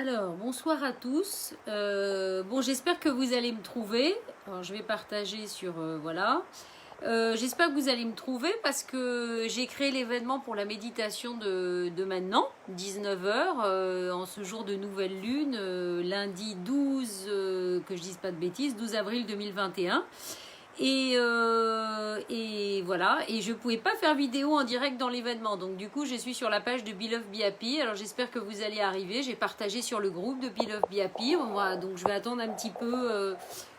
Alors, bonsoir à tous. Bon, j'espère que vous allez me trouver. Alors, je vais partager sur... voilà. J'espère que vous allez me trouver parce que j'ai créé l'événement pour la méditation de maintenant, 19 h, en ce jour de nouvelle lune, lundi 12, que je dise pas de bêtises, 12 avril 2021. Et voilà, et je ne pouvais pas faire vidéo en direct dans l'événement, donc du coup je suis sur la page de Be Love Be Happy. Alors j'espère que vous allez arriver. J'ai partagé sur le groupe de Be Love Be Happy. Voilà, donc je vais attendre un petit peu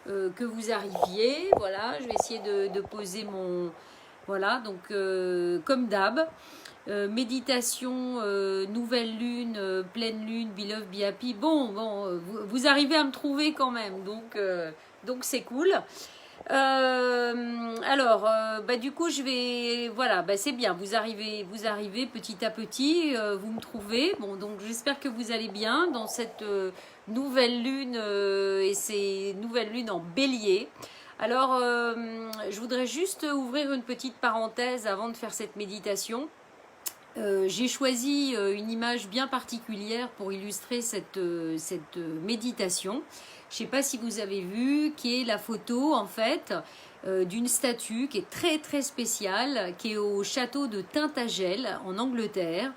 que vous arriviez. Voilà, je vais essayer de poser mon... Voilà, donc comme d'hab, méditation, nouvelle lune, pleine lune, Be Love Be Happy. Bon, vous arrivez à me trouver quand même, donc c'est cool. Du coup, je vais, voilà, c'est bien. Vous arrivez petit à petit, vous me trouvez. Bon, donc j'espère que vous allez bien dans cette nouvelle lune et ces nouvelles lunes en Bélier. Alors, je voudrais juste ouvrir une petite parenthèse avant de faire cette méditation. J'ai choisi une image bien particulière pour illustrer cette méditation. Je ne sais pas si vous avez vu, qui est la photo en fait d'une statue qui est très très spéciale, qui est au château de Tintagel en Angleterre.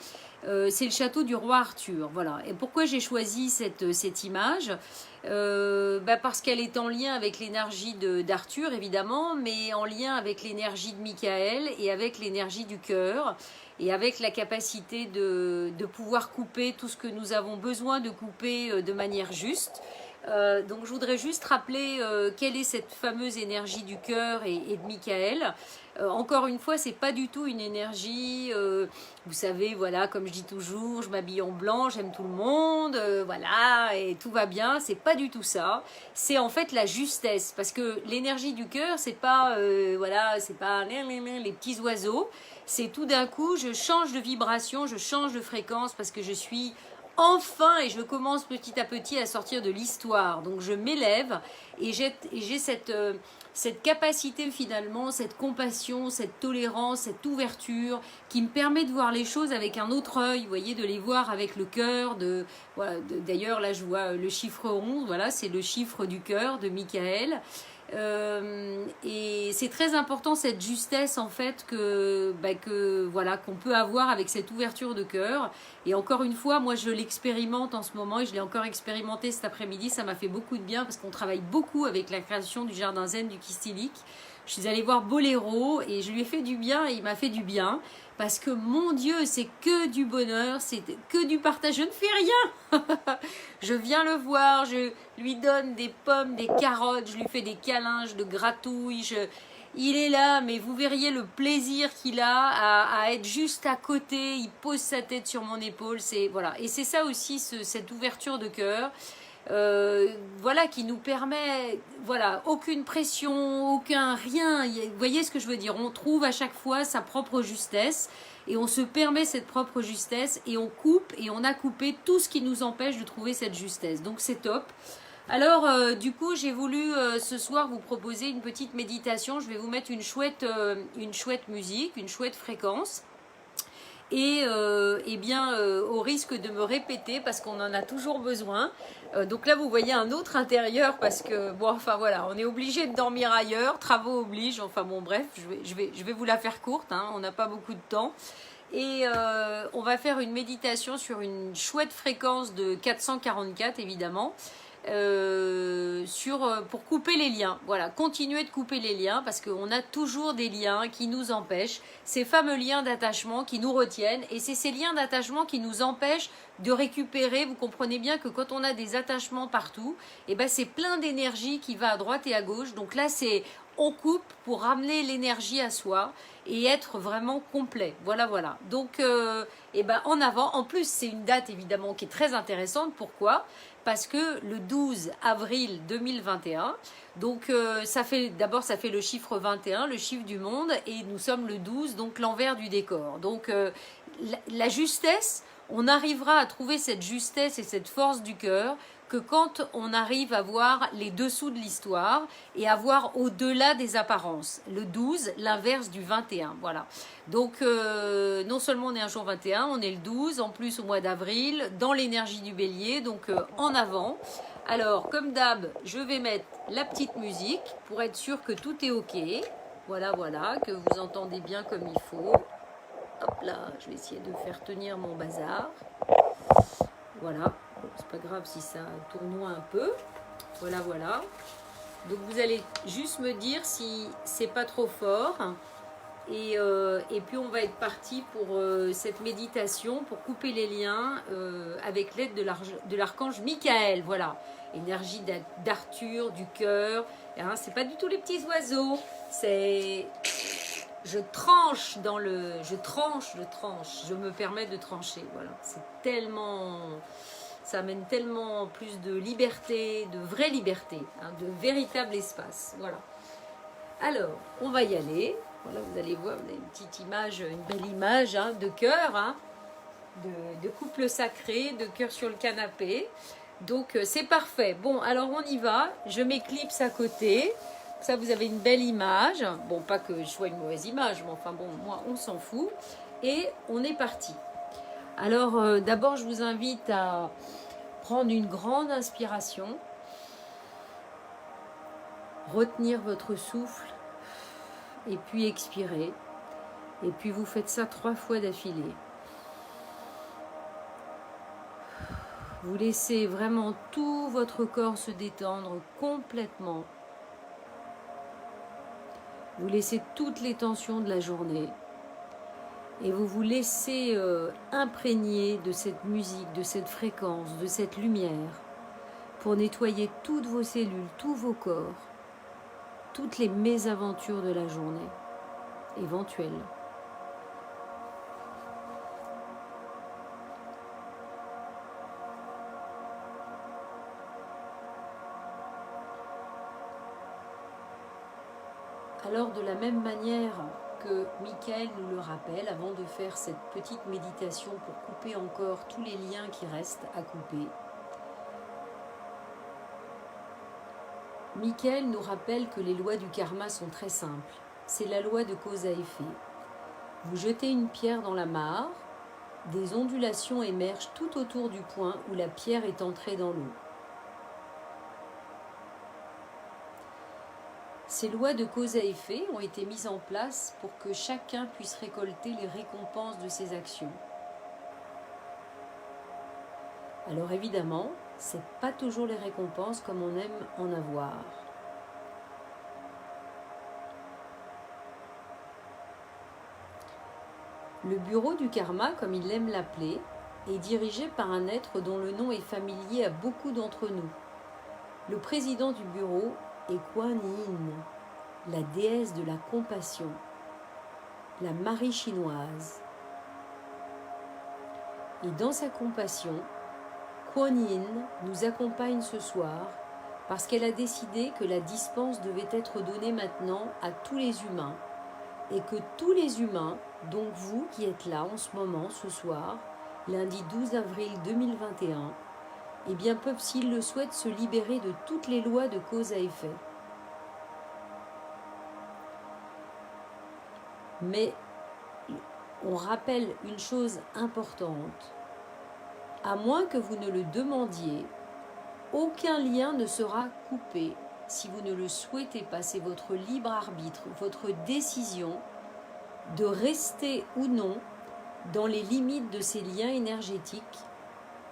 C'est le château du roi Arthur. Voilà. Et pourquoi j'ai choisi cette image? Parce qu'elle est en lien avec l'énergie d'Arthur évidemment, mais en lien avec l'énergie de Michael et avec l'énergie du cœur et avec la capacité de pouvoir couper tout ce que nous avons besoin de couper de manière juste. Donc je voudrais juste rappeler quelle est cette fameuse énergie du cœur et de Michael. Encore une fois, c'est pas du tout une énergie, vous savez, voilà, comme je dis toujours, je m'habille en blanc, j'aime tout le monde, voilà, et tout va bien. C'est pas du tout ça. C'est en fait la justesse, parce que l'énergie du cœur, c'est pas, voilà, c'est pas les petits oiseaux. C'est tout d'un coup, je change de vibration, je change de fréquence parce que je suis enfin, et je commence petit à petit à sortir de l'histoire. Donc je m'élève et j'ai cette capacité finalement, cette compassion, cette tolérance, cette ouverture qui me permet de voir les choses avec un autre œil, vous voyez, de les voir avec le cœur. Voilà, d'ailleurs, là je vois le chiffre 11, voilà, c'est le chiffre du cœur de Michael. Et c'est très important cette justesse en fait voilà, qu'on peut avoir avec cette ouverture de cœur. Et encore une fois, moi je l'expérimente en ce moment et je l'ai encore expérimenté cet après-midi. Ça m'a fait beaucoup de bien parce qu'on travaille beaucoup avec la création du jardin zen du Kistilik. Je suis allée voir Boléro et je lui ai fait du bien et il m'a fait du bien parce que mon Dieu, c'est que du bonheur, c'est que du partage. Je ne fais rien. Je viens le voir, je lui donne des pommes, des carottes, je lui fais des câlins, je le gratouille. Il est là, mais vous verriez le plaisir qu'il a à être juste à côté. Il pose sa tête sur mon épaule. Voilà. Et c'est ça aussi, cette ouverture de cœur. Voilà, qui nous permet, voilà, aucune pression, aucun rien. Vous voyez ce que je veux dire? On trouve à chaque fois sa propre justesse et on se permet cette propre justesse et on coupe et on a coupé tout ce qui nous empêche de trouver cette justesse. Donc c'est top. Alors du coup j'ai voulu ce soir vous proposer une petite méditation. Je vais vous mettre une chouette musique, une chouette fréquence. Et au risque de me répéter parce qu'on en a toujours besoin. Donc là vous voyez un autre intérieur parce que bon, enfin voilà, on est obligé de dormir ailleurs, travaux obligent. Enfin bon, bref, je vais vous la faire courte, hein, on n'a pas beaucoup de temps. Et on va faire une méditation sur une chouette fréquence de 444 évidemment. Pour couper les liens. Voilà, continuer de couper les liens parce qu'on a toujours des liens qui nous empêchent, ces fameux liens d'attachement qui nous retiennent et c'est ces liens d'attachement qui nous empêchent de récupérer. Vous comprenez bien que quand on a des attachements partout, c'est plein d'énergie qui va à droite et à gauche. Donc là, on coupe pour ramener l'énergie à soi et être vraiment complet. Voilà. Donc, en avant. En plus, c'est une date évidemment qui est très intéressante. Pourquoi ? Parce que le 12 avril 2021, donc ça fait le chiffre 21, le chiffre du monde, et nous sommes le 12, donc l'envers du décor. Donc la justesse, on arrivera à trouver cette justesse et cette force du cœur que quand on arrive à voir les dessous de l'histoire et à voir au-delà des apparences. Le 12, l'inverse du 21, voilà. Donc, non seulement on est un jour 21, on est le 12, en plus au mois d'avril, dans l'énergie du bélier, donc en avant. Alors, comme d'hab, je vais mettre la petite musique pour être sûr que tout est OK. Voilà, voilà, que vous entendez bien comme il faut. Hop là, je vais essayer de faire tenir mon bazar. Voilà, c'est pas grave si ça tournoie un peu. Voilà, voilà. Donc vous allez juste me dire si c'est pas trop fort. Et puis on va être parti pour cette méditation, pour couper les liens avec l'aide de l'archange Michael. Voilà, énergie d'Arthur, du cœur. Hein, c'est pas du tout les petits oiseaux. C'est je tranche dans le, je tranche, je me permets de trancher. Voilà, c'est tellement, ça amène tellement plus de liberté, de vraie liberté, hein, de véritable espace. Voilà. Alors, on va y aller. Voilà, vous allez voir, vous avez une petite image, une belle image hein, de cœur, hein, de couple sacré, de cœur sur le canapé. Donc, c'est parfait. Bon, alors on y va. Je m'éclipse à côté. Ça, vous avez une belle image. Bon, pas que je sois une mauvaise image, mais enfin bon, moi, on s'en fout. Et on est parti. Alors, d'abord, je vous invite à prendre une grande inspiration. Retenir votre souffle. Et puis expirer. Et puis vous faites ça 3 fois d'affilée. Vous laissez vraiment tout votre corps se détendre complètement. Vous laissez toutes les tensions de la journée. Et vous vous laissez imprégner de cette musique, de cette fréquence, de cette lumière, pour nettoyer toutes vos cellules, tous vos corps, toutes les mésaventures de la journée, éventuelles. Alors, de la même manière que Michael nous le rappelle, avant de faire cette petite méditation pour couper encore tous les liens qui restent à couper, Michael nous rappelle que les lois du karma sont très simples. C'est la loi de cause à effet. Vous jetez une pierre dans la mare, des ondulations émergent tout autour du point où la pierre est entrée dans l'eau. Ces lois de cause à effet ont été mises en place pour que chacun puisse récolter les récompenses de ses actions. Alors évidemment, ce n'est pas toujours les récompenses comme on aime en avoir. Le bureau du karma, comme il aime l'appeler, est dirigé par un être dont le nom est familier à beaucoup d'entre nous. Le président du bureau est Kuan Yin, la déesse de la compassion, la Marie chinoise. Et dans sa compassion, Kuan Yin nous accompagne ce soir parce qu'elle a décidé que la dispense devait être donnée maintenant à tous les humains et que tous les humains, donc vous qui êtes là en ce moment, ce soir, lundi 12 avril 2021, eh bien peuvent, s'ils le souhaitent, se libérer de toutes les lois de cause à effet. Mais on rappelle une chose importante. À moins que vous ne le demandiez, aucun lien ne sera coupé si vous ne le souhaitez pas. C'est votre libre arbitre, votre décision de rester ou non dans les limites de ces liens énergétiques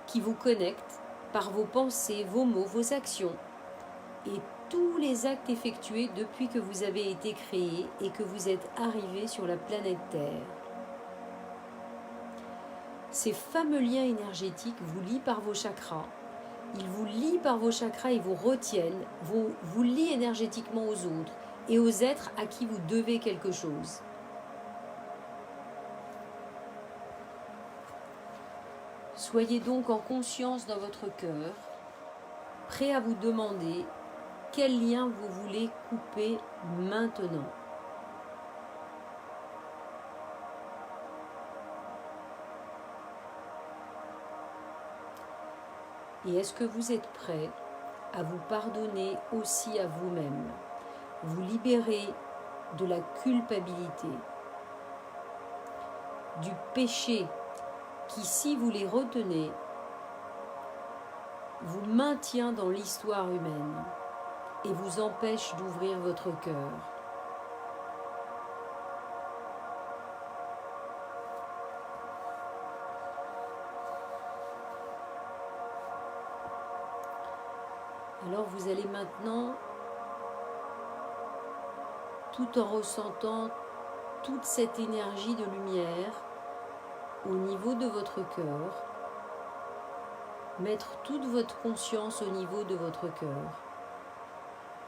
qui vous connectent par vos pensées, vos mots, vos actions et tous les actes effectués depuis que vous avez été créé et que vous êtes arrivé sur la planète Terre. Ces fameux liens énergétiques vous lient par vos chakras. Ils vous lient par vos chakras et vous retiennent, vous lient énergétiquement aux autres et aux êtres à qui vous devez quelque chose. Soyez donc en conscience dans votre cœur, prêt à vous demander quel lien vous voulez couper maintenant. Et est-ce que vous êtes prêt à vous pardonner aussi à vous-même, vous libérer de la culpabilité, du péché qui, si vous les retenez, vous maintient dans l'histoire humaine et vous empêche d'ouvrir votre cœur. Alors vous allez maintenant, tout en ressentant toute cette énergie de lumière au niveau de votre cœur, mettre toute votre conscience au niveau de votre cœur.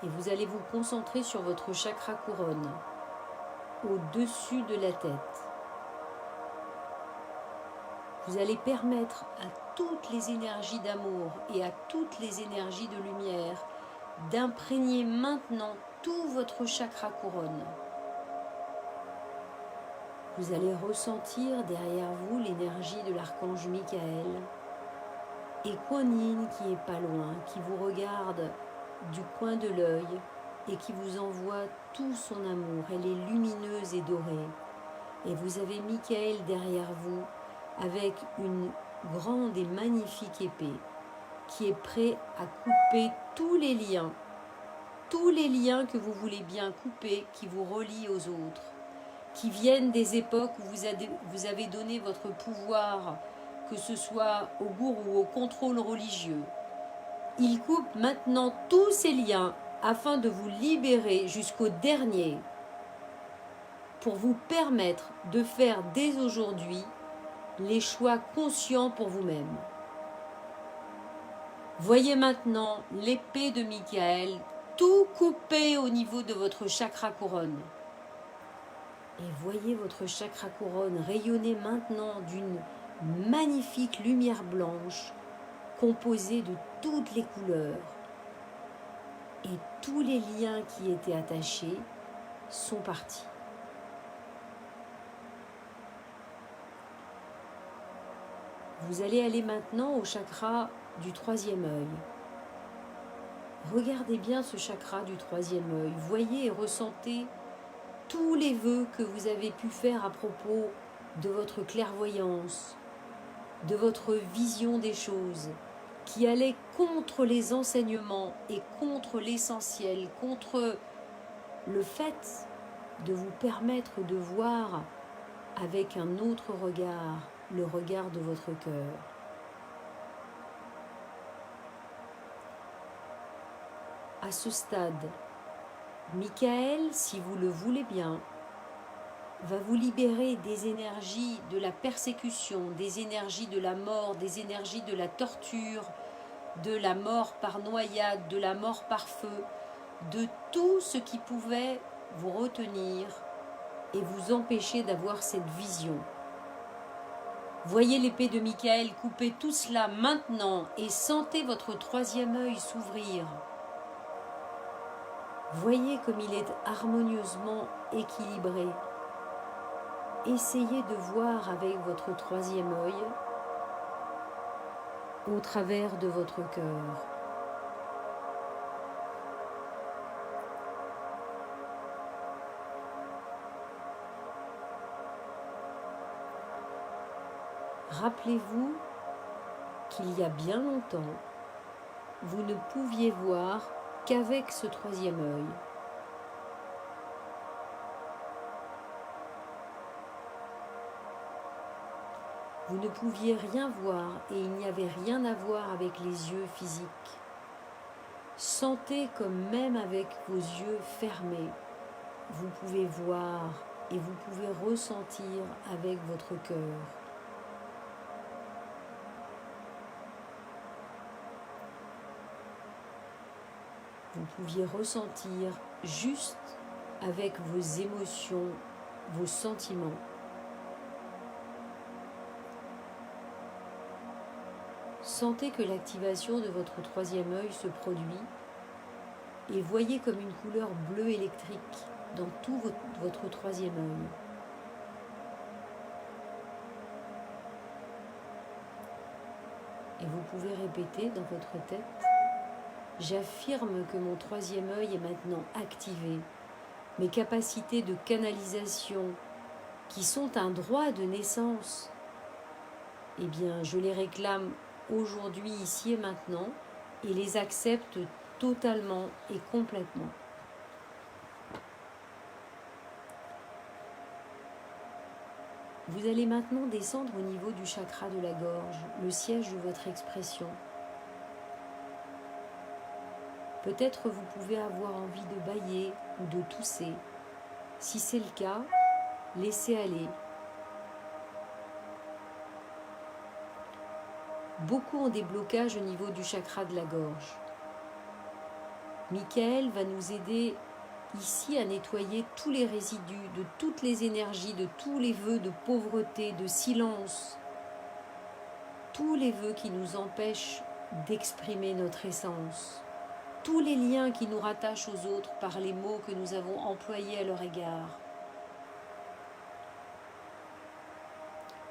Et vous allez vous concentrer sur votre chakra couronne, au-dessus de la tête. Vous allez permettre à toutes les énergies d'amour et à toutes les énergies de lumière d'imprégner maintenant tout votre chakra couronne. Vous allez ressentir derrière vous l'énergie de l'archange Michael et Kuan Yin qui est pas loin, qui vous regarde du coin de l'œil et qui vous envoie tout son amour. Elle est lumineuse et dorée. Et vous avez Michael derrière vous avec une grande et magnifique épée qui est prêt à couper tous les liens que vous voulez bien couper, qui vous relient aux autres, qui viennent des époques où vous avez donné votre pouvoir, que ce soit au gourou ou au contrôle religieux. Il coupe maintenant tous ces liens afin de vous libérer jusqu'au dernier, pour vous permettre de faire dès aujourd'hui les choix conscients pour vous-même. Voyez maintenant l'épée de Michael tout coupé au niveau de votre chakra couronne. Et voyez votre chakra couronne rayonner maintenant d'une magnifique lumière blanche composée de toutes les couleurs. Et tous les liens qui étaient attachés sont partis. Vous allez aller maintenant au chakra du troisième œil. Regardez bien ce chakra du troisième œil. Voyez et ressentez tous les vœux que vous avez pu faire à propos de votre clairvoyance, de votre vision des choses, qui allaient contre les enseignements et contre l'essentiel, contre le fait de vous permettre de voir avec un autre regard, le regard de votre cœur. À ce stade, Michael, si vous le voulez bien, va vous libérer des énergies de la persécution, des énergies de la mort, des énergies de la torture, de la mort par noyade, de la mort par feu, de tout ce qui pouvait vous retenir et vous empêcher d'avoir cette vision. Voyez l'épée de Michael couper tout cela maintenant et sentez votre troisième œil s'ouvrir. Voyez comme il est harmonieusement équilibré. Essayez de voir avec votre troisième œil au travers de votre cœur. Rappelez-vous qu'il y a bien longtemps, vous ne pouviez voir qu'avec ce troisième œil. Vous ne pouviez rien voir et il n'y avait rien à voir avec les yeux physiques. Sentez comme même avec vos yeux fermés, vous pouvez voir et vous pouvez ressentir avec votre cœur. Vous pouviez ressentir juste avec vos émotions, vos sentiments. Sentez que l'activation de votre troisième œil se produit et voyez comme une couleur bleue électrique dans tout votre troisième œil. Et vous pouvez répéter dans votre tête, j'affirme que mon troisième œil est maintenant activé. Mes capacités de canalisation, qui sont un droit de naissance, eh bien, je les réclame aujourd'hui, ici et maintenant, et les accepte totalement et complètement. Vous allez maintenant descendre au niveau du chakra de la gorge, le siège de votre expression. Peut-être vous pouvez avoir envie de bâiller ou de tousser. Si c'est le cas, laissez aller. Beaucoup ont des blocages au niveau du chakra de la gorge. Michael va nous aider ici à nettoyer tous les résidus, de toutes les énergies, de tous les vœux de pauvreté, de silence, tous les vœux qui nous empêchent d'exprimer notre essence, tous les liens qui nous rattachent aux autres par les mots que nous avons employés à leur égard,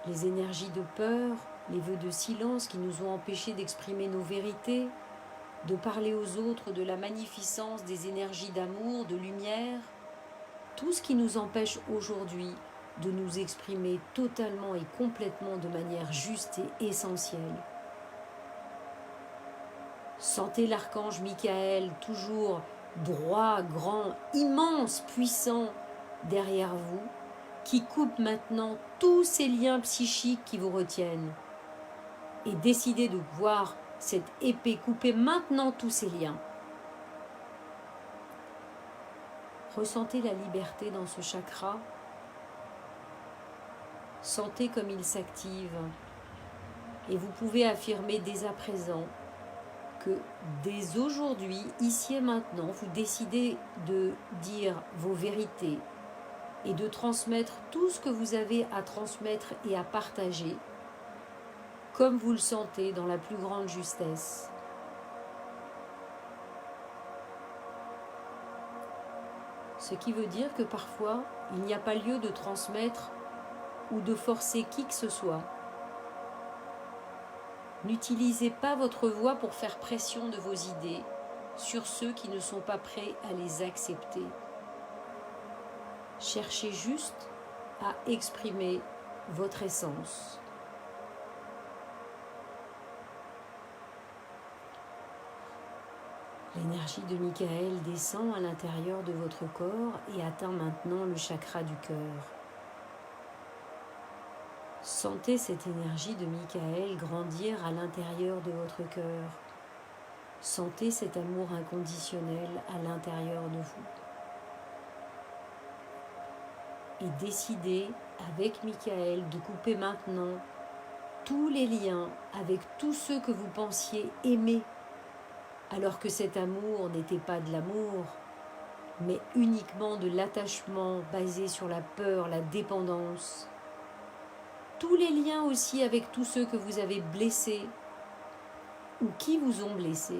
les énergies de peur, les vœux de silence qui nous ont empêchés d'exprimer nos vérités, de parler aux autres de la magnificence des énergies d'amour, de lumière, tout ce qui nous empêche aujourd'hui de nous exprimer totalement et complètement de manière juste et essentielle. Sentez l'archange Michael, toujours droit, grand, immense, puissant derrière vous, qui coupe maintenant tous ces liens psychiques qui vous retiennent. Et décidez de voir cette épée couper maintenant tous ces liens. Ressentez la liberté dans ce chakra. Sentez comme il s'active. Et vous pouvez affirmer dès à présent que dès aujourd'hui, ici et maintenant, vous décidez de dire vos vérités et de transmettre tout ce que vous avez à transmettre et à partager, comme vous le sentez dans la plus grande justesse. Ce qui veut dire que parfois, il n'y a pas lieu de transmettre ou de forcer qui que ce soit. N'utilisez pas votre voix pour faire pression de vos idées sur ceux qui ne sont pas prêts à les accepter. Cherchez juste à exprimer votre essence. L'énergie de Michael descend à l'intérieur de votre corps et atteint maintenant le chakra du cœur. Sentez cette énergie de Michael grandir à l'intérieur de votre cœur. Sentez cet amour inconditionnel à l'intérieur de vous. Et décidez avec Michael de couper maintenant tous les liens avec tous ceux que vous pensiez aimer, alors que cet amour n'était pas de l'amour, mais uniquement de l'attachement basé sur la peur, la dépendance. Tous les liens aussi avec tous ceux que vous avez blessés ou qui vous ont blessé.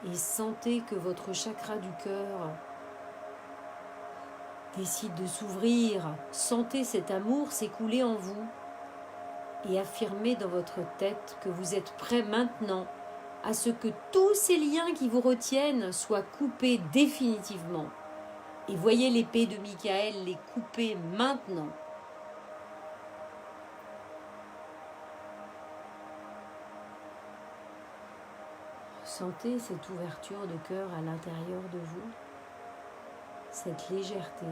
Et sentez que votre chakra du cœur décide de s'ouvrir. Sentez cet amour s'écouler en vous et affirmez dans votre tête que vous êtes prêt maintenant à ce que tous ces liens qui vous retiennent soient coupés définitivement. Et voyez l'épée de Michael les couper maintenant. Sentez cette ouverture de cœur à l'intérieur de vous, cette légèreté,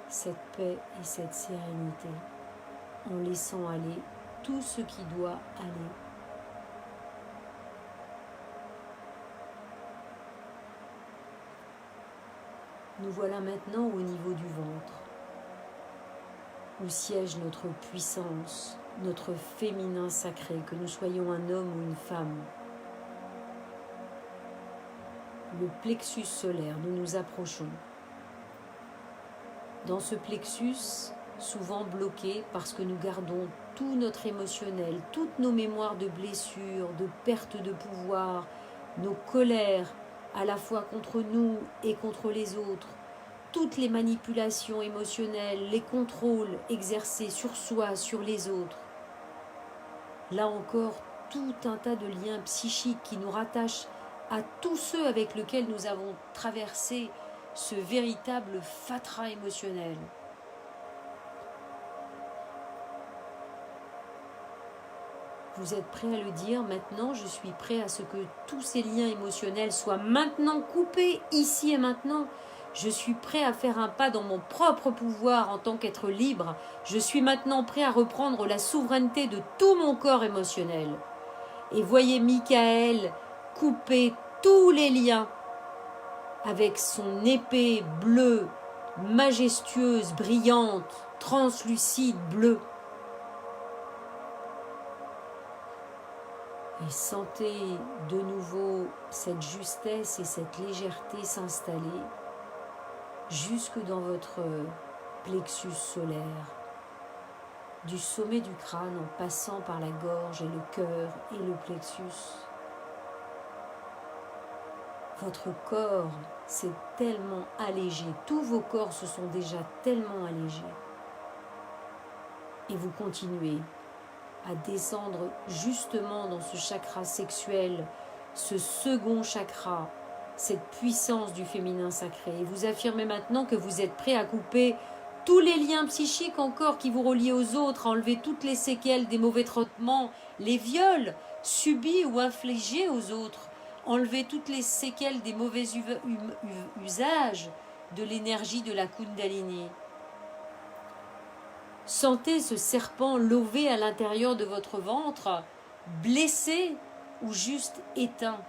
cette paix et cette sérénité, en laissant aller tout ce qui doit aller. Nous voilà maintenant au niveau du ventre, où siège notre puissance, notre féminin sacré, que nous soyons un homme ou une femme. Le plexus solaire, nous nous approchons. Dans ce plexus, souvent bloqué parce que nous gardons tout notre émotionnel, toutes nos mémoires de blessures, de perte de pouvoir, nos colères, à la fois contre nous et contre les autres, toutes les manipulations émotionnelles, les contrôles exercés sur soi, sur les autres. Là encore, tout un tas de liens psychiques qui nous rattachent à tous ceux avec lesquels nous avons traversé ce véritable fatras émotionnel. Vous êtes prêt à le dire maintenant, je suis prêt à ce que tous ces liens émotionnels soient maintenant coupés, ici et maintenant. Je suis prêt à faire un pas dans mon propre pouvoir en tant qu'être libre. Je suis maintenant prêt à reprendre la souveraineté de tout mon corps émotionnel. Et voyez Michael couper tous les liens avec son épée bleue, majestueuse, brillante, translucide, bleue. Et sentez de nouveau cette justesse et cette légèreté s'installer jusque dans votre plexus solaire, du sommet du crâne en passant par la gorge et le cœur et le plexus. Votre corps s'est tellement allégé, tous vos corps se sont déjà tellement allégés. Et vous continuez à descendre justement dans ce chakra sexuel, ce second chakra, cette puissance du féminin sacré. Et vous affirmez maintenant que vous êtes prêt à couper tous les liens psychiques encore qui vous relient aux autres, à enlever toutes les séquelles des mauvais traitements, les viols subis ou infligés aux autres, enlever toutes les séquelles des mauvais usages de l'énergie de la Kundalini. Sentez ce serpent lové à l'intérieur de votre ventre, blessé ou juste éteint,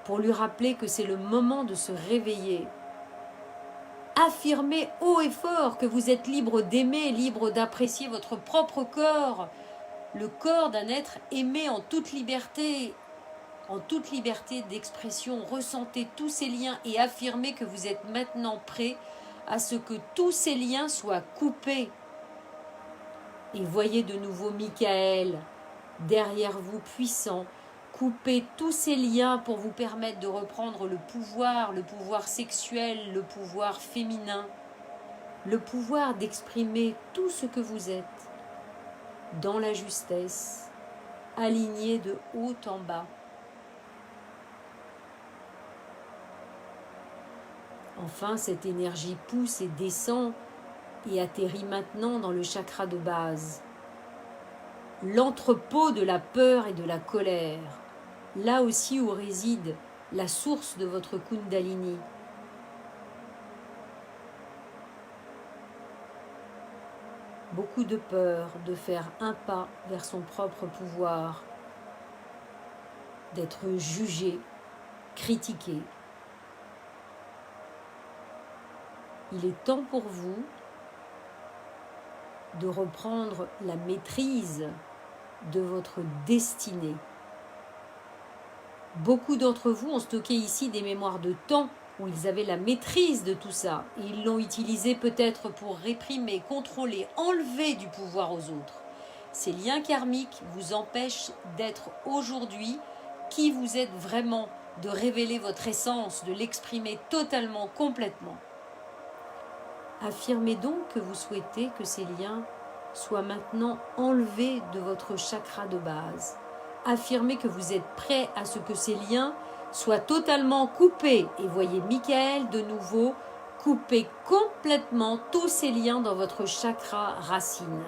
pour lui rappeler que c'est le moment de se réveiller. Affirmez haut et fort que vous êtes libre d'aimer, libre d'apprécier votre propre corps, le corps d'un être aimé en toute liberté d'expression. Ressentez tous ces liens et affirmez que vous êtes maintenant prêt à ce que tous ces liens soient coupés. Et voyez de nouveau Michael derrière vous puissant, couper tous ces liens pour vous permettre de reprendre le pouvoir sexuel, le pouvoir féminin, le pouvoir d'exprimer tout ce que vous êtes dans la justesse, aligné de haut en bas. Enfin, cette énergie pousse et descend et atterrit maintenant dans le chakra de base, l'entrepôt de la peur et de la colère, là aussi où réside la source de votre Kundalini. Beaucoup de peur de faire un pas vers son propre pouvoir, d'être jugé, critiqué. Il est temps pour vous de reprendre la maîtrise de votre destinée. Beaucoup d'entre vous ont stocké ici des mémoires de temps où ils avaient la maîtrise de tout ça et ils l'ont utilisé peut-être pour réprimer, contrôler, enlever du pouvoir aux autres. Ces liens karmiques vous empêchent d'être aujourd'hui qui vous êtes vraiment, de révéler votre essence, de l'exprimer totalement, complètement. Affirmez donc que vous souhaitez que ces liens soient maintenant enlevés de votre chakra de base. Affirmez que vous êtes prêt à ce que ces liens soient totalement coupés. Et voyez Michael de nouveau couper complètement tous ces liens dans votre chakra racine.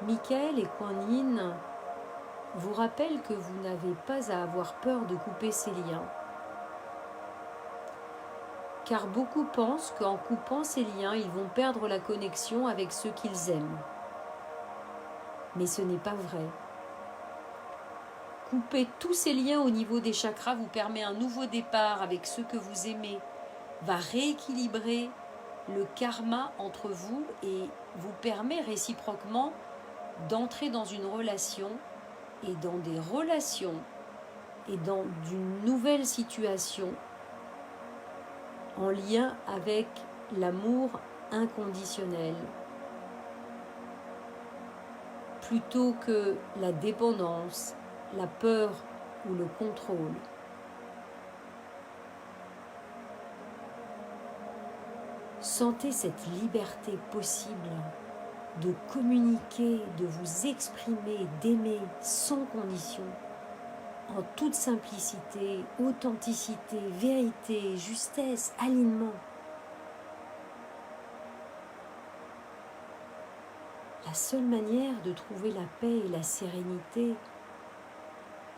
Michael et Kuan Yin vous rappelle que vous n'avez pas à avoir peur de couper ces liens. Car beaucoup pensent qu'en coupant ces liens, ils vont perdre la connexion avec ceux qu'ils aiment. Mais ce n'est pas vrai. Couper tous ces liens au niveau des chakras vous permet un nouveau départ avec ceux que vous aimez, va rééquilibrer le karma entre vous et vous permet réciproquement d'entrer dans une relation et dans des relations et dans une nouvelle situation en lien avec l'amour inconditionnel plutôt que la dépendance, la peur ou le contrôle. Sentez cette liberté possible de communiquer, de vous exprimer, d'aimer sans condition, en toute simplicité, authenticité, vérité, justesse, alignement. La seule manière de trouver la paix et la sérénité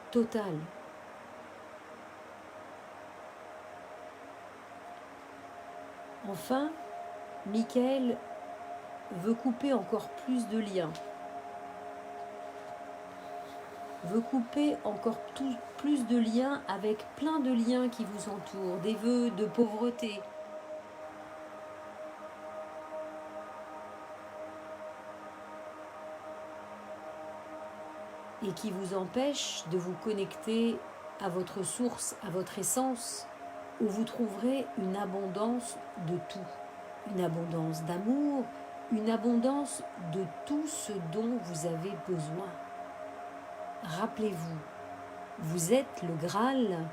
totale. Enfin, Michael veut couper encore plus de liens, veut couper encore plus de liens avec plein de liens qui vous entourent, des vœux de pauvreté, et qui vous empêchent de vous connecter à votre source, à votre essence, où vous trouverez une abondance de tout, une abondance d'amour, une abondance de tout ce dont vous avez besoin. Rappelez-vous, vous êtes le Graal,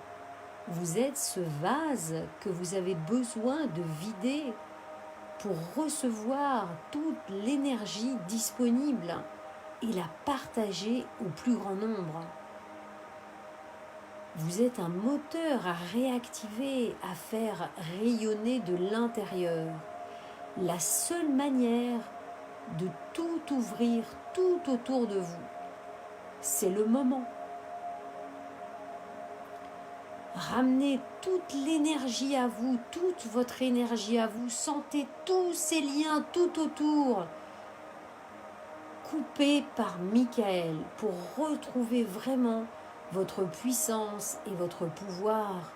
vous êtes ce vase que vous avez besoin de vider pour recevoir toute l'énergie disponible et la partager au plus grand nombre. Vous êtes un moteur à réactiver, à faire rayonner de l'intérieur. La seule manière de tout ouvrir tout autour de vous, c'est le moment. Ramenez toute l'énergie à vous, toute votre énergie à vous. Sentez tous ces liens tout autour, coupés par Michael, pour retrouver vraiment votre puissance et votre pouvoir.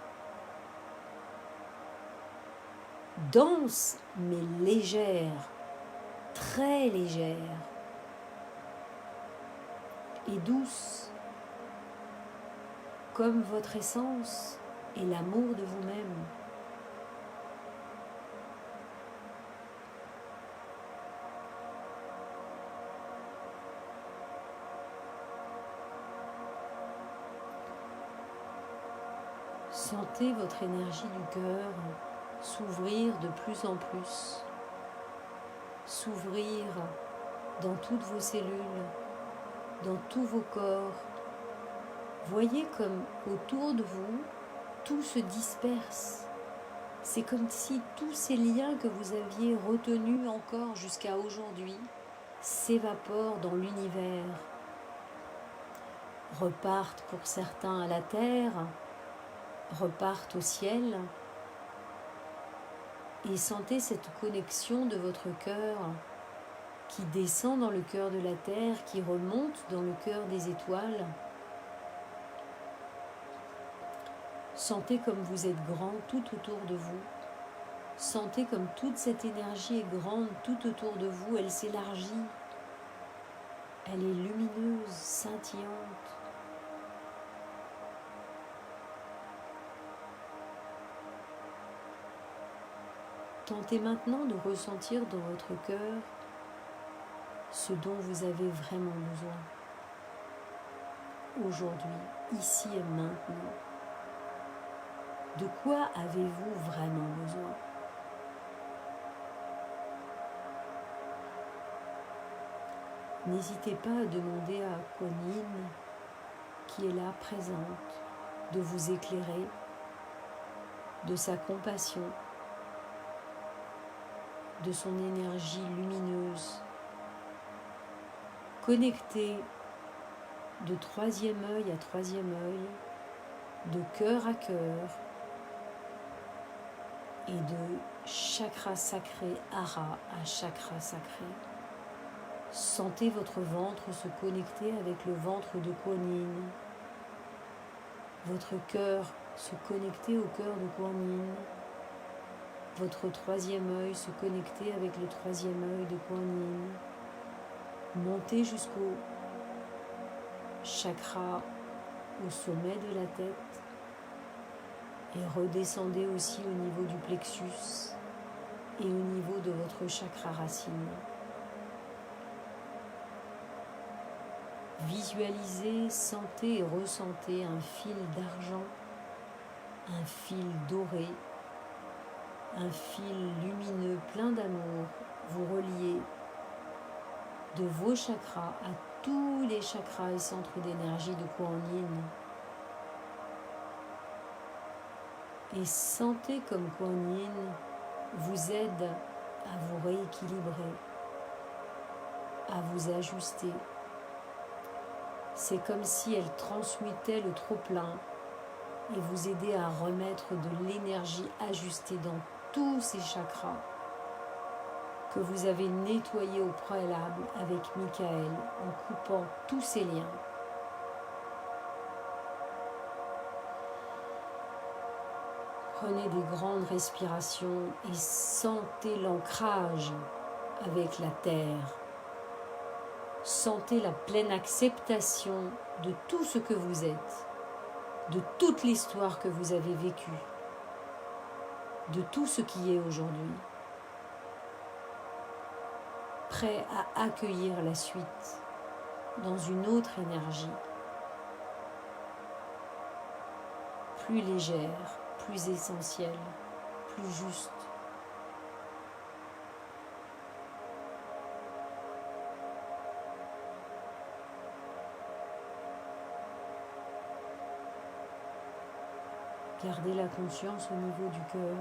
Dense mais légère, très légère et douce, comme votre essence et l'amour de vous-même. Sentez votre énergie du cœur s'ouvrir de plus en plus, s'ouvrir dans toutes vos cellules, dans tous vos corps. Voyez comme autour de vous, tout se disperse. C'est comme si tous ces liens que vous aviez retenus encore jusqu'à aujourd'hui s'évaporent dans l'univers, repartent pour certains à la terre, repartent au ciel, et sentez cette connexion de votre cœur qui descend dans le cœur de la terre, qui remonte dans le cœur des étoiles. Sentez comme vous êtes grand tout autour de vous. Sentez comme toute cette énergie est grande tout autour de vous. Elle s'élargit. Elle est lumineuse, scintillante. Tentez maintenant de ressentir dans votre cœur ce dont vous avez vraiment besoin. Aujourd'hui, ici et maintenant. De quoi avez-vous vraiment besoin? N'hésitez pas à demander à Kuan Yin, qui est là présente, de vous éclairer, de sa compassion, de son énergie lumineuse, connectée de troisième œil à troisième œil, de cœur à cœur, et de chakra sacré hara à chakra sacré. Sentez votre ventre se connecter avec le ventre de Kuan Yin, votre cœur se connecter au cœur de Kuan Yin, votre troisième œil se connecter avec le troisième œil de Kuan Yin, montez jusqu'au chakra au sommet de la tête et redescendez aussi au niveau du plexus et au niveau de votre chakra racine. Visualisez, sentez et ressentez un fil d'argent, un fil doré, un fil lumineux plein d'amour vous reliez de vos chakras à tous les chakras et centres d'énergie de Kuan Yin. Et sentez comme Kuan Yin vous aide à vous rééquilibrer, à vous ajuster. C'est comme si elle transmutait le trop-plein et vous aidait à remettre de l'énergie ajustée dans tous ces chakras que vous avez nettoyés au préalable avec Michael en coupant tous ces liens. Prenez des grandes respirations et sentez l'ancrage avec la terre. Sentez la pleine acceptation de tout ce que vous êtes, de toute l'histoire que vous avez vécue, de tout ce qui est aujourd'hui. Prêt à accueillir la suite dans une autre énergie, plus légère, plus essentielle, plus juste. Gardez la conscience au niveau du cœur.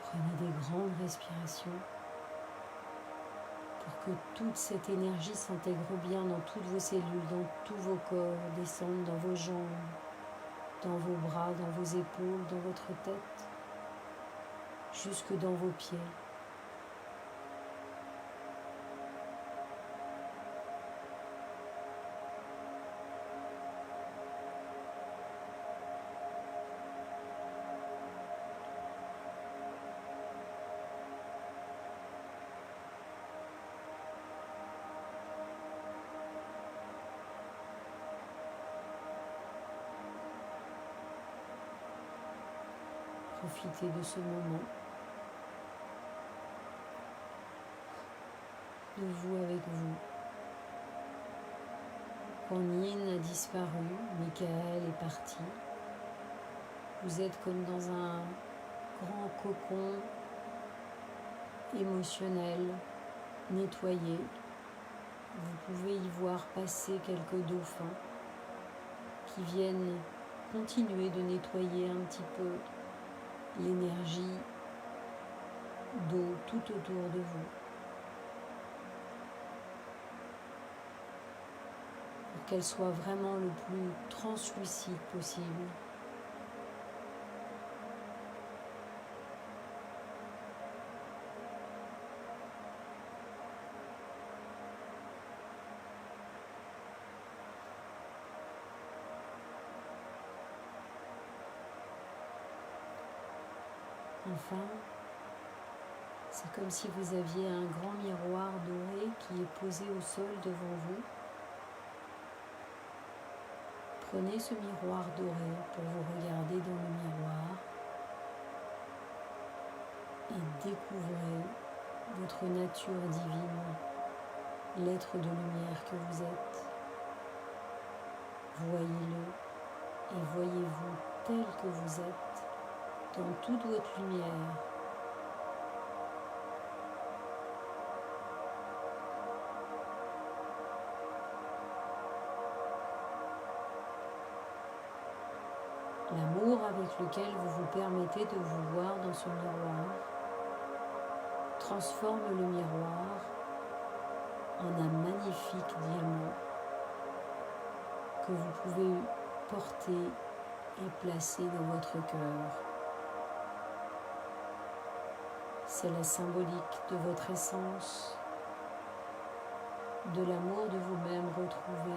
Prenez des grandes respirations pour que toute cette énergie s'intègre bien dans toutes vos cellules, dans tous vos corps, descende dans vos jambes, dans vos bras, dans vos épaules, dans votre tête, jusque dans vos pieds. Profitez de ce moment, de vous avec vous. Kuan Yin a disparu, Michael est parti. Vous êtes comme dans un grand cocon émotionnel, nettoyé. Vous pouvez y voir passer quelques dauphins qui viennent continuer de nettoyer un petit peu l'énergie d'eau tout autour de vous, pour qu'elle soit vraiment le plus translucide possible. Enfin, c'est comme si vous aviez un grand miroir doré qui est posé au sol devant vous. Prenez ce miroir doré pour vous regarder dans le miroir et découvrez votre nature divine, l'être de lumière que vous êtes. Voyez-le et voyez-vous tel que vous êtes, dans toute votre lumière. L'amour avec lequel vous vous permettez de vous voir dans ce miroir transforme le miroir en un magnifique diamant que vous pouvez porter et placer dans votre cœur. C'est la symbolique de votre essence, de l'amour de vous-même retrouvé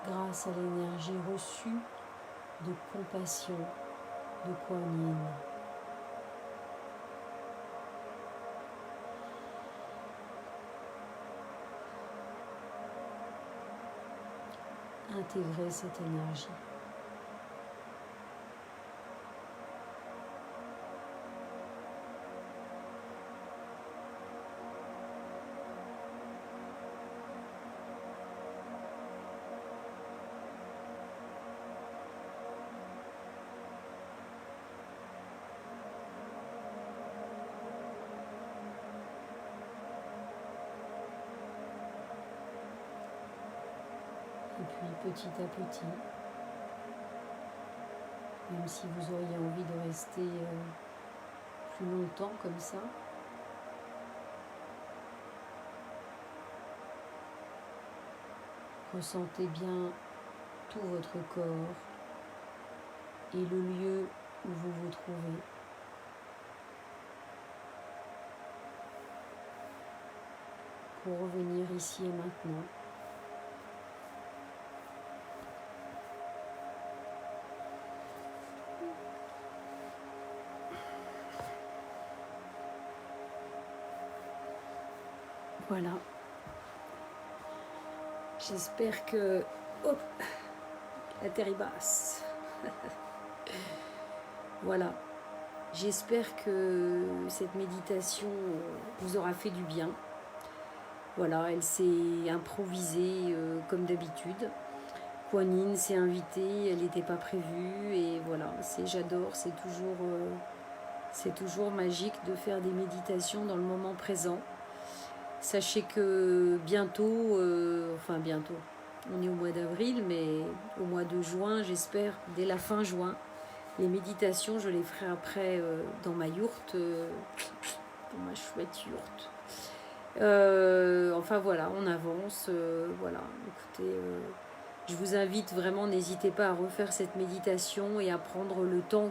grâce à l'énergie reçue de compassion de Kuan Yin. Intégrez cette énergie. Et puis petit à petit, même si vous auriez envie de rester plus longtemps comme ça, ressentez bien tout votre corps et le lieu où vous vous trouvez. Pour revenir ici et maintenant. Voilà. J'espère que... Hop, la terre est basse. Voilà. J'espère que cette méditation vous aura fait du bien. Voilà, elle s'est improvisée comme d'habitude. Kuan Yin s'est invitée, elle n'était pas prévue. Et voilà, j'adore, c'est toujours magique de faire des méditations dans le moment présent. Sachez que bientôt, enfin bientôt, on est au mois d'avril, mais au mois de juin, j'espère, dès la fin juin, les méditations, je les ferai après dans ma yourte, dans ma chouette yourte. Enfin voilà, on avance, voilà, écoutez, je vous invite vraiment, n'hésitez pas à refaire cette méditation et à prendre le temps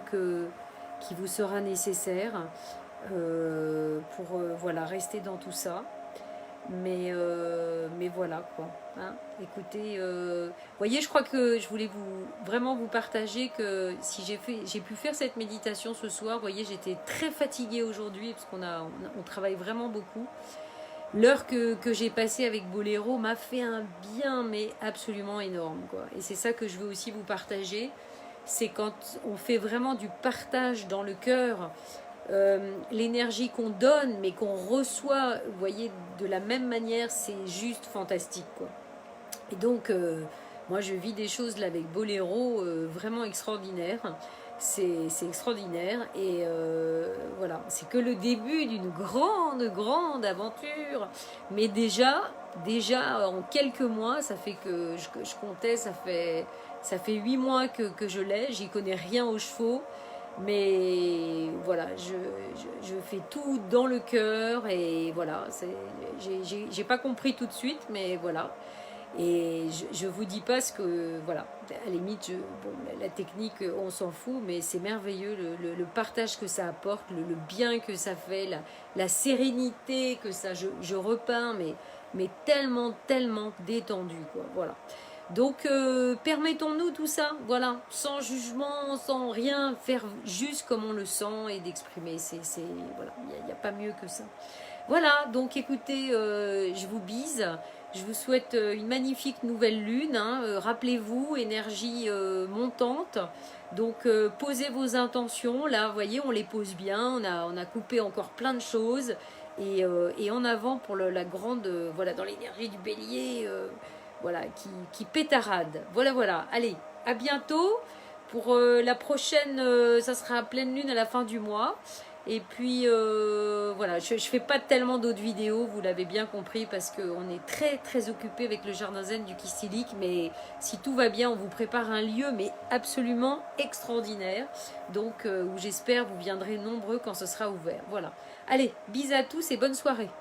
qui vous sera nécessaire pour voilà, rester dans tout ça. Mais voilà quoi. Hein. Écoutez, voyez, je crois que je voulais vraiment vous partager que si j'ai pu faire cette méditation ce soir, voyez, j'étais très fatiguée aujourd'hui parce on travaille vraiment beaucoup. L'heure que j'ai passée avec Boléro m'a fait un bien, mais absolument énorme, quoi. Et c'est ça que je veux aussi vous partager. C'est quand on fait vraiment du partage dans le cœur, l'énergie qu'on donne, mais qu'on reçoit, vous voyez, de la même manière, c'est juste fantastique, quoi. Et donc, moi, je vis des choses là avec Boléro vraiment extraordinaires. C'est extraordinaire et voilà, c'est que le début d'une grande aventure. Mais déjà en quelques mois, ça fait que je comptais, ça fait 8 mois que je l'ai, j'y connais rien aux chevaux. Mais voilà, je fais tout dans le cœur et voilà, j'ai pas compris tout de suite, mais voilà. Et je vous dis pas ce que, voilà, à la limite, bon, la technique, on s'en fout, mais c'est merveilleux, le partage que ça apporte, le bien que ça fait, la sérénité que ça, je repeins, mais tellement détendu, quoi, voilà. Donc, permettons-nous tout ça, voilà, sans jugement, sans rien, faire juste comme on le sent et d'exprimer, voilà, il n'y a pas mieux que ça. Voilà, donc écoutez, je vous bise. Je vous souhaite une magnifique nouvelle lune. Hein. Rappelez-vous, énergie montante. Donc, posez vos intentions. Là, vous voyez, on les pose bien. On a coupé encore plein de choses. Et en avant pour la grande, voilà, dans l'énergie du bélier, voilà, qui pétarade. Voilà. Allez, à bientôt. Pour la prochaine, ça sera à pleine lune à la fin du mois. Et puis voilà, je fais pas tellement d'autres vidéos, vous l'avez bien compris, parce qu'on est très occupé avec le jardin zen du Kistilik, mais si tout va bien, on vous prépare un lieu mais absolument extraordinaire, donc où j'espère vous viendrez nombreux quand ce sera ouvert. Voilà. Allez, bisous à tous et bonne soirée.